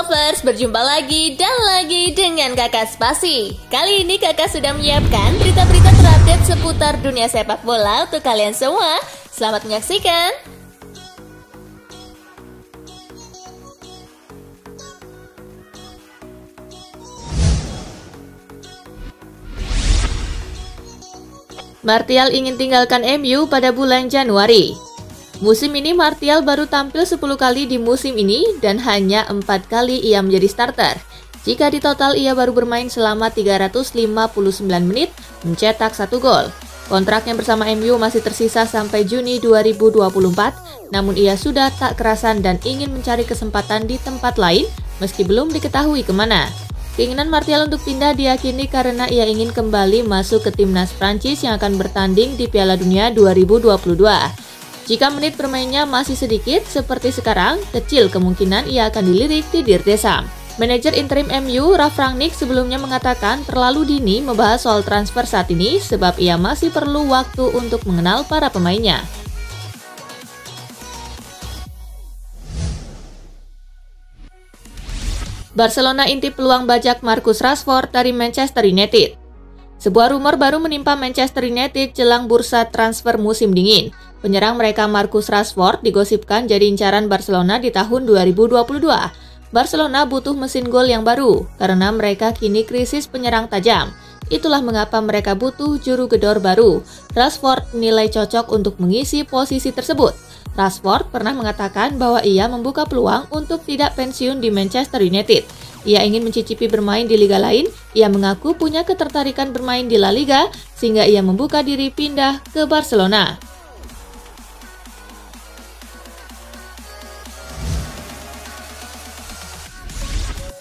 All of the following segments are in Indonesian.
Lovers, berjumpa lagi dan lagi dengan Kakak Spasi. Kali ini Kakak sudah menyiapkan berita-berita terupdate seputar dunia sepak bola untuk kalian semua. Selamat menyaksikan. Martial ingin tinggalkan MU pada bulan Januari. Musim ini Martial baru tampil 10 kali di musim ini dan hanya 4 kali ia menjadi starter. Jika di total ia baru bermain selama 359 menit, mencetak 1 gol. Kontraknya bersama MU masih tersisa sampai Juni 2024, namun ia sudah tak kerasan dan ingin mencari kesempatan di tempat lain meski belum diketahui kemana. Keinginan Martial untuk pindah diyakini karena ia ingin kembali masuk ke timnas Prancis yang akan bertanding di Piala Dunia 2022. Jika menit bermainnya masih sedikit seperti sekarang, kecil kemungkinan ia akan dilirik di Dir Desham. Manajer interim MU, Ralf Rangnick, sebelumnya mengatakan terlalu dini membahas soal transfer saat ini sebab ia masih perlu waktu untuk mengenal para pemainnya. Barcelona intip peluang bajak Marcus Rashford dari Manchester United. Sebuah rumor baru menimpa Manchester United jelang bursa transfer musim dingin. Penyerang mereka Marcus Rashford digosipkan jadi incaran Barcelona di tahun 2022. Barcelona butuh mesin gol yang baru karena mereka kini krisis penyerang tajam. Itulah mengapa mereka butuh juru gedor baru. Rashford nilai cocok untuk mengisi posisi tersebut. Rashford pernah mengatakan bahwa ia membuka peluang untuk tidak pensiun di Manchester United. Ia ingin mencicipi bermain di liga lain. Ia mengaku punya ketertarikan bermain di La Liga sehingga ia membuka diri pindah ke Barcelona.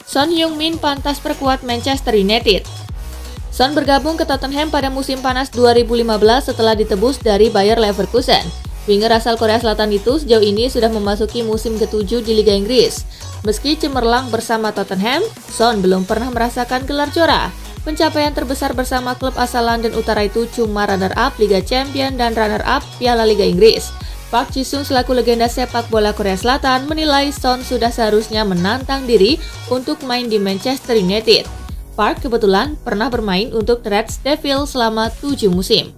Son Heung-min pantas perkuat Manchester United. Son bergabung ke Tottenham pada musim panas 2015 setelah ditebus dari Bayer Leverkusen. Winger asal Korea Selatan itu sejauh ini sudah memasuki musim ke-7 di Liga Inggris. Meski cemerlang bersama Tottenham, Son belum pernah merasakan gelar juara. Pencapaian terbesar bersama klub asal London Utara itu cuma runner-up Liga Champions dan runner-up Piala Liga Inggris. Park Ji-sung selaku legenda sepak bola Korea Selatan menilai Son sudah seharusnya menantang diri untuk main di Manchester United. Park kebetulan pernah bermain untuk The Red Devils selama 7 musim.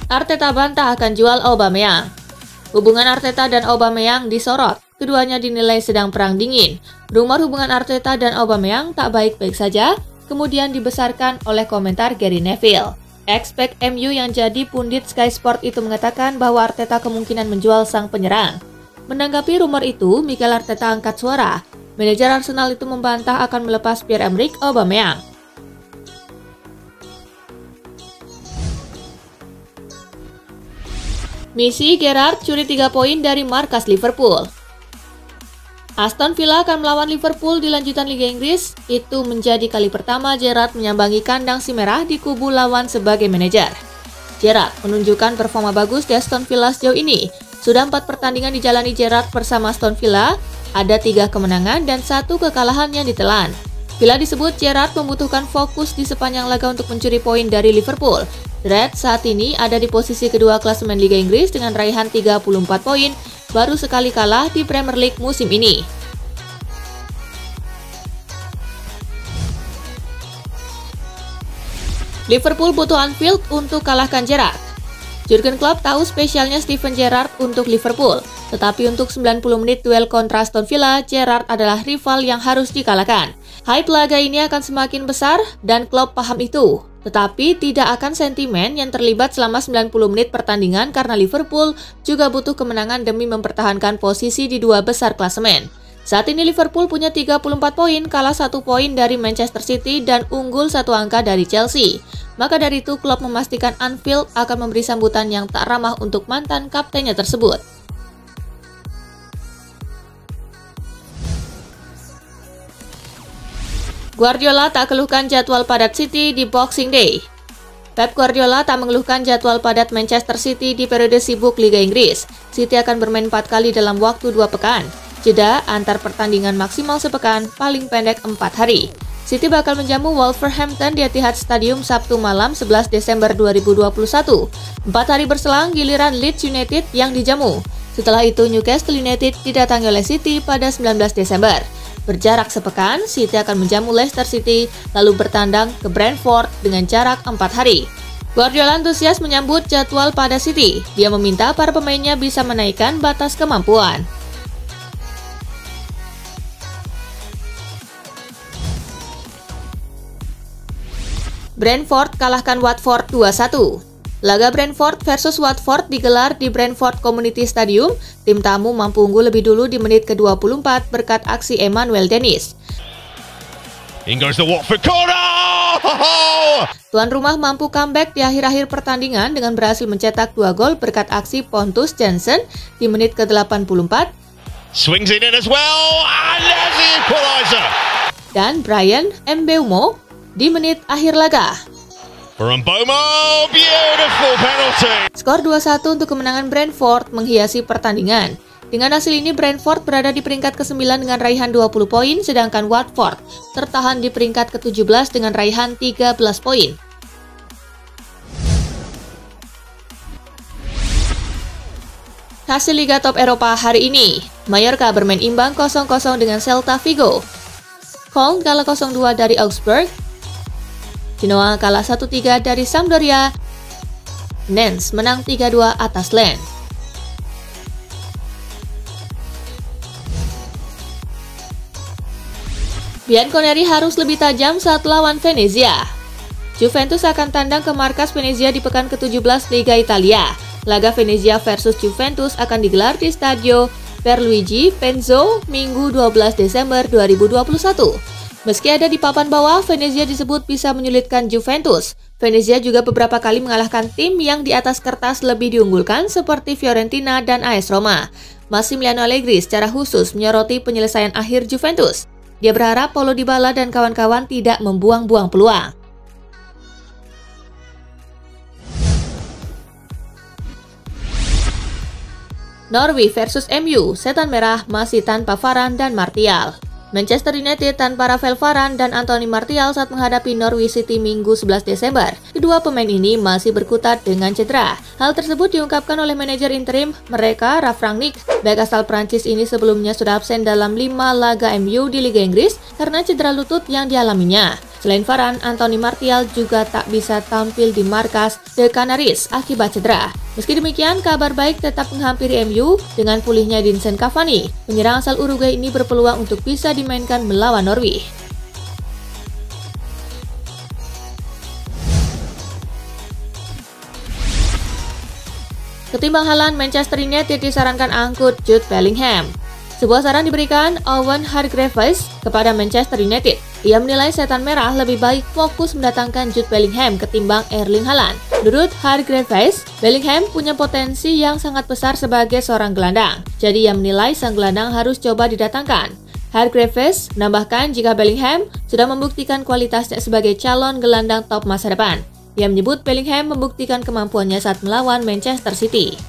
Arteta bantah akan jual Aubameyang. Hubungan Arteta dan Aubameyang disorot. Keduanya dinilai sedang perang dingin. Rumor hubungan Arteta dan Aubameyang tak baik-baik saja, kemudian dibesarkan oleh komentar Gary Neville. Ex-back MU yang jadi pundit Sky Sport itu mengatakan bahwa Arteta kemungkinan menjual sang penyerang. Menanggapi rumor itu, Mikel Arteta angkat suara. Manajer Arsenal itu membantah akan melepas Pierre-Emerick Aubameyang. Misi Gerrard curi 3 poin dari markas Liverpool. Aston Villa akan melawan Liverpool di lanjutan Liga Inggris. Itu menjadi kali pertama Gerrard menyambangi kandang si merah di kubu lawan sebagai manajer. Gerrard menunjukkan performa bagus di Aston Villa sejauh ini. Sudah 4 pertandingan dijalani Gerrard bersama Aston Villa, ada 3 kemenangan dan 1 kekalahan yang ditelan. Villa disebut Gerrard membutuhkan fokus di sepanjang laga untuk mencuri poin dari Liverpool. Reds saat ini ada di posisi kedua klasemen Liga Inggris dengan raihan 34 poin, baru sekali kalah di Premier League musim ini. Liverpool butuh Anfield untuk kalahkan Gerrard. Jurgen Klopp tahu spesialnya Steven Gerrard untuk Liverpool, tetapi untuk 90 menit duel kontra Aston Villa, Gerrard adalah rival yang harus dikalahkan. Hype laga ini akan semakin besar dan Klopp paham itu. Tetapi tidak akan sentimen yang terlibat selama 90 menit pertandingan karena Liverpool juga butuh kemenangan demi mempertahankan posisi di 2 besar klasemen. Saat ini Liverpool punya 34 poin, kalah 1 poin dari Manchester City dan unggul 1 angka dari Chelsea. Maka dari itu Klopp memastikan Anfield akan memberi sambutan yang tak ramah untuk mantan kaptennya tersebut. Guardiola tak keluhkan jadwal padat City di Boxing Day. Pep Guardiola tak mengeluhkan jadwal padat Manchester City di periode sibuk Liga Inggris. City akan bermain 4 kali dalam waktu 2 pekan. Jeda antar pertandingan maksimal sepekan, paling pendek 4 hari. City bakal menjamu Wolverhampton di Etihad Stadium Sabtu malam 11 Desember 2021. 4 hari berselang giliran Leeds United yang dijamu. Setelah itu Newcastle United didatangi oleh City pada 19 Desember. Berjarak sepekan, City akan menjamu Leicester City lalu bertandang ke Brentford dengan jarak 4 hari. Guardiola antusias menyambut jadwal pada City. Dia meminta para pemainnya bisa menaikkan batas kemampuan. Brentford kalahkan Watford 2-1. Laga Brentford versus Watford digelar di Brentford Community Stadium. Tim tamu mampu unggul lebih dulu di menit ke-24 berkat aksi Emmanuel Dennis. In goes the Watford corner! Tuan rumah mampu comeback di akhir-akhir pertandingan dengan berhasil mencetak 2 gol berkat aksi Pontus Jansson di menit ke-84. Swings it in as well, and there's the equalizer! Dan Brian Mbeumo di menit akhir laga. Mbeumo, beautiful penalty! Skor 2-1 untuk kemenangan Brentford menghiasi pertandingan. Dengan hasil ini, Brentford berada di peringkat ke-9 dengan raihan 20 poin, sedangkan Watford tertahan di peringkat ke-17 dengan raihan 13 poin. Hasil Liga Top Eropa hari ini, Mallorca bermain imbang 0-0 dengan Celta Vigo. Köln kalah 0-2 dari Augsburg. Genoa kalah 1-3 dari Sampdoria. Nantes menang 3-2 atas Lens. Bianconeri harus lebih tajam saat lawan Venezia. Juventus akan tandang ke markas Venezia di pekan ke-17 Liga Italia. Laga Venezia versus Juventus akan digelar di Stadio Pierluigi Venzo Minggu 12 Desember 2021. Meski ada di papan bawah, Venezia disebut bisa menyulitkan Juventus. Venezia juga beberapa kali mengalahkan tim yang di atas kertas lebih diunggulkan seperti Fiorentina dan AS Roma. Massimiliano Allegri secara khusus menyoroti penyelesaian akhir Juventus. Dia berharap Paulo Dybala dan kawan-kawan tidak membuang-buang peluang. Norwich versus MU, setan merah masih tanpa Varane dan Martial. Manchester United tanpa Rafael Varane dan Anthony Martial saat menghadapi Norwich City Minggu 11 Desember. Kedua pemain ini masih berkutat dengan cedera. Hal tersebut diungkapkan oleh manajer interim mereka, Ralf Rangnick. Bek asal Prancis ini sebelumnya sudah absen dalam 5 laga MU di Liga Inggris karena cedera lutut yang dialaminya. Selain Varane, Anthony Martial juga tak bisa tampil di markas The Canaries akibat cedera. Meski demikian, kabar baik tetap menghampiri MU dengan pulihnya Edinson Cavani. Penyerang asal Uruguay ini berpeluang untuk bisa dimainkan melawan Norwich. Ketimbang Haaland, Manchester United disarankan angkut Jude Bellingham. Sebuah saran diberikan Owen Hargreaves kepada Manchester United. Ia menilai setan merah lebih baik fokus mendatangkan Jude Bellingham ketimbang Erling Haaland. Menurut Hargreaves, Bellingham punya potensi yang sangat besar sebagai seorang gelandang. Jadi ia menilai sang gelandang harus coba didatangkan. Hargreaves menambahkan jika Bellingham sudah membuktikan kualitasnya sebagai calon gelandang top masa depan. Ia menyebut Bellingham membuktikan kemampuannya saat melawan Manchester City.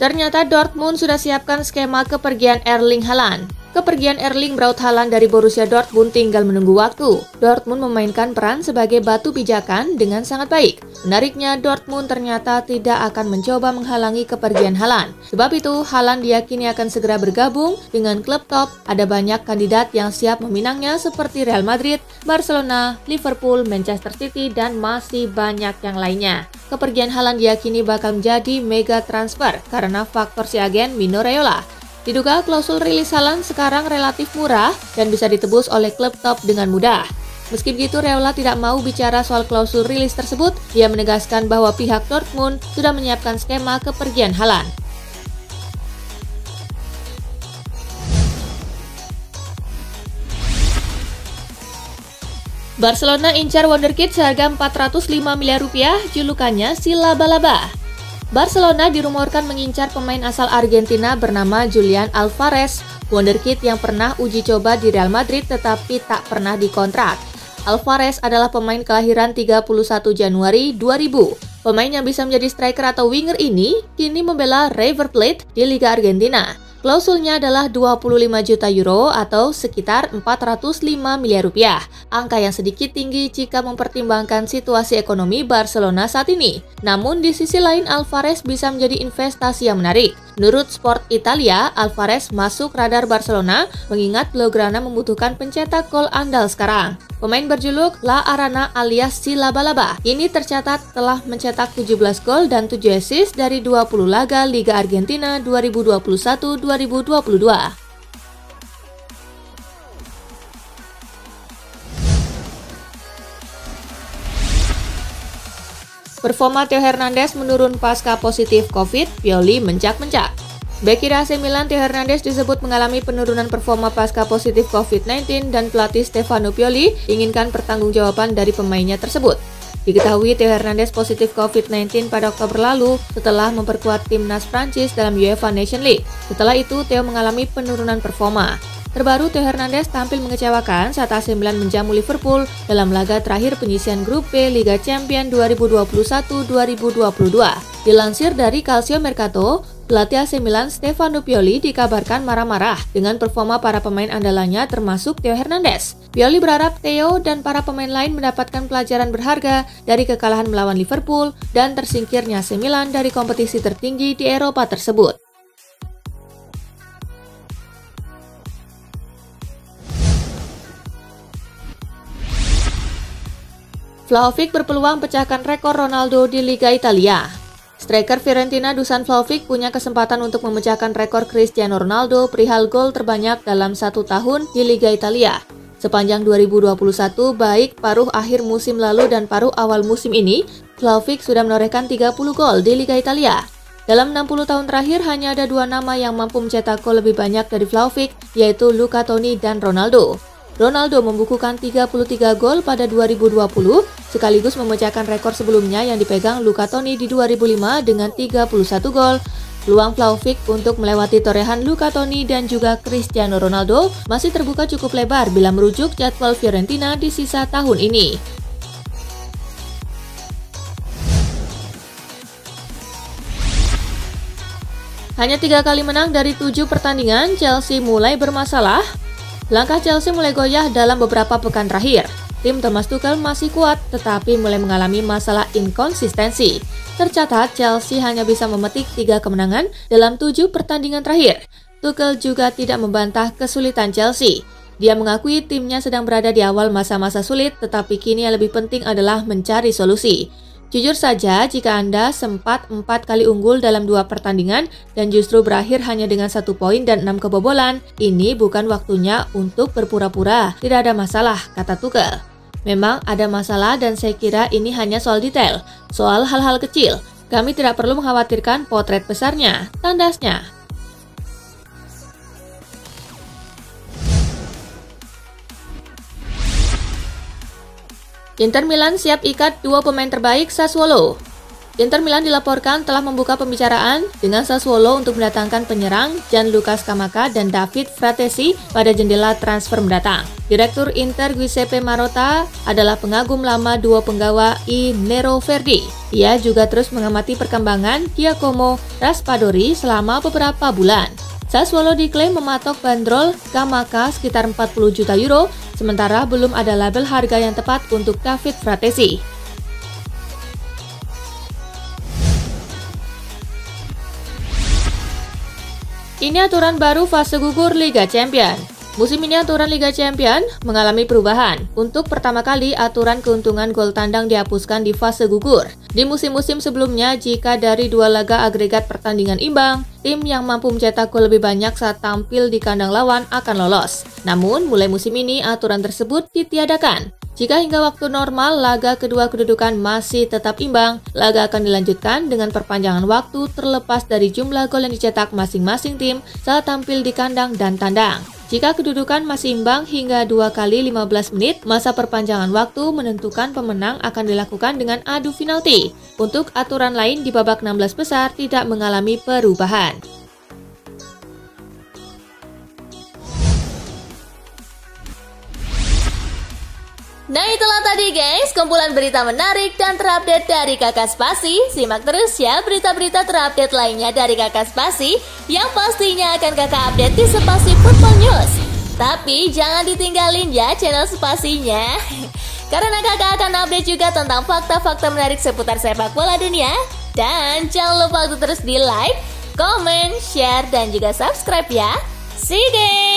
Ternyata Dortmund sudah siapkan skema kepergian Erling Haaland. Kepergian Erling Braut Haaland dari Borussia Dortmund tinggal menunggu waktu. Dortmund memainkan peran sebagai batu pijakan dengan sangat baik. Menariknya, Dortmund ternyata tidak akan mencoba menghalangi kepergian Haaland. Sebab itu, Haaland diyakini akan segera bergabung dengan klub top. Ada banyak kandidat yang siap meminangnya seperti Real Madrid, Barcelona, Liverpool, Manchester City, dan masih banyak yang lainnya. Kepergian Haaland diyakini bakal menjadi mega transfer karena faktor si agen Mino Raiola. Diduga klausul rilis Haaland sekarang relatif murah dan bisa ditebus oleh klub top dengan mudah. Meski begitu, Raiola tidak mau bicara soal klausul rilis tersebut. Dia menegaskan bahwa pihak Dortmund sudah menyiapkan skema kepergian Haaland. Barcelona incar wonderkid seharga 405 miliar rupiah, julukannya si laba-laba. Barcelona dirumorkan mengincar pemain asal Argentina bernama Julian Alvarez, wonderkid yang pernah uji coba di Real Madrid tetapi tak pernah dikontrak. Alvarez adalah pemain kelahiran 31 Januari 2000. Pemain yang bisa menjadi striker atau winger ini kini membela River Plate di Liga Argentina. Klausulnya adalah 25 juta euro atau sekitar 405 miliar rupiah. Angka yang sedikit tinggi jika mempertimbangkan situasi ekonomi Barcelona saat ini. Namun di sisi lain Alvarez bisa menjadi investasi yang menarik. Menurut Sport Italia, Alvarez masuk radar Barcelona mengingat Blaugrana membutuhkan pencetak gol andal sekarang. Pemain berjuluk La Arana alias si Laba-Laba ini tercatat telah mencetak 17 gol dan 7 assist dari 20 laga Liga Argentina 2021-2022. Performa Theo Hernandez menurun pasca positif COVID, Pioli mencak-mencak. Bek kiri AC Milan Theo Hernandez disebut mengalami penurunan performa pasca positif COVID-19 dan pelatih Stefano Pioli inginkan pertanggungjawaban dari pemainnya tersebut. Diketahui Theo Hernandez positif COVID-19 pada Oktober lalu setelah memperkuat timnas Prancis dalam UEFA Nations League. Setelah itu, Theo mengalami penurunan performa. Terbaru, Theo Hernandez tampil mengecewakan saat AC Milan menjamu Liverpool dalam laga terakhir penyisian grup B Liga Champions 2021-2022. Dilansir dari Calcio Mercato, pelatih AC Milan Stefano Pioli dikabarkan marah-marah dengan performa para pemain andalannya termasuk Theo Hernandez. Pioli berharap Theo dan para pemain lain mendapatkan pelajaran berharga dari kekalahan melawan Liverpool dan tersingkirnya AC Milan dari kompetisi tertinggi di Eropa tersebut. Vlahovic berpeluang pecahkan rekor Ronaldo di Liga Italia. Striker Fiorentina Dusan Vlahovic punya kesempatan untuk memecahkan rekor Cristiano Ronaldo perihal gol terbanyak dalam satu tahun di Liga Italia. Sepanjang 2021, baik paruh akhir musim lalu dan paruh awal musim ini, Vlahovic sudah menorehkan 30 gol di Liga Italia. Dalam 60 tahun terakhir, hanya ada dua nama yang mampu mencetak gol lebih banyak dari Vlahovic, yaitu Luca Toni dan Ronaldo. Ronaldo membukukan 33 gol pada 2020, sekaligus memecahkan rekor sebelumnya yang dipegang Luca Toni di 2005 dengan 31 gol. Peluang Vlahovic untuk melewati torehan Luca Toni dan juga Cristiano Ronaldo masih terbuka cukup lebar bila merujuk jadwal Fiorentina di sisa tahun ini. Hanya 3 kali menang dari 7 pertandingan, Chelsea mulai bermasalah. Langkah Chelsea mulai goyah dalam beberapa pekan terakhir. Tim Thomas Tuchel masih kuat, tetapi mulai mengalami masalah inkonsistensi. Tercatat, Chelsea hanya bisa memetik 3 kemenangan dalam 7 pertandingan terakhir. Tuchel juga tidak membantah kesulitan Chelsea. Dia mengakui timnya sedang berada di awal masa-masa sulit, tetapi kini yang lebih penting adalah mencari solusi. Jujur saja, jika Anda sempat 4 kali unggul dalam 2 pertandingan dan justru berakhir hanya dengan 1 poin dan 6 kebobolan, ini bukan waktunya untuk berpura-pura. Tidak ada masalah, kata Tuchel. Memang ada masalah dan saya kira ini hanya soal detail, soal hal-hal kecil. Kami tidak perlu mengkhawatirkan potret besarnya, tandasnya. Inter Milan siap ikat 2 pemain terbaik Sassuolo. Inter Milan dilaporkan telah membuka pembicaraan dengan Sassuolo untuk mendatangkan penyerang Gianluca Scamacca dan David Fratesi pada jendela transfer mendatang. Direktur Inter Giuseppe Marotta adalah pengagum lama duo penggawa I Nero Verdi. Ia juga terus mengamati perkembangan Giacomo Raspadori selama beberapa bulan. Sassuolo diklaim mematok bandrol Scamacca sekitar 40 juta euro, sementara belum ada label harga yang tepat untuk David Fratesi. Ini aturan baru fase gugur Liga Champions. Musim ini aturan Liga Champions mengalami perubahan. Untuk pertama kali, aturan keuntungan gol tandang dihapuskan di fase gugur. Di musim-musim sebelumnya, jika dari 2 laga agregat pertandingan imbang, tim yang mampu mencetak gol lebih banyak saat tampil di kandang lawan akan lolos. Namun, mulai musim ini, aturan tersebut ditiadakan. Jika hingga waktu normal, laga kedua kedudukan masih tetap imbang, laga akan dilanjutkan dengan perpanjangan waktu terlepas dari jumlah gol yang dicetak masing-masing tim saat tampil di kandang dan tandang. Jika kedudukan masih imbang hingga 2 kali 15 menit, masa perpanjangan waktu menentukan pemenang akan dilakukan dengan adu penalti. Untuk aturan lain di babak 16 besar tidak mengalami perubahan. Nah itulah tadi guys, kumpulan berita menarik dan terupdate dari Kakak Spasi. Simak terus ya berita-berita terupdate lainnya dari Kakak Spasi yang pastinya akan Kakak update di Spasi Football News. Tapi jangan ditinggalin ya channel Spasinya, karena Kakak akan update juga tentang fakta-fakta menarik seputar sepak bola dunia. Dan jangan lupa untuk terus di like, comment, share, dan juga subscribe ya. See you guys!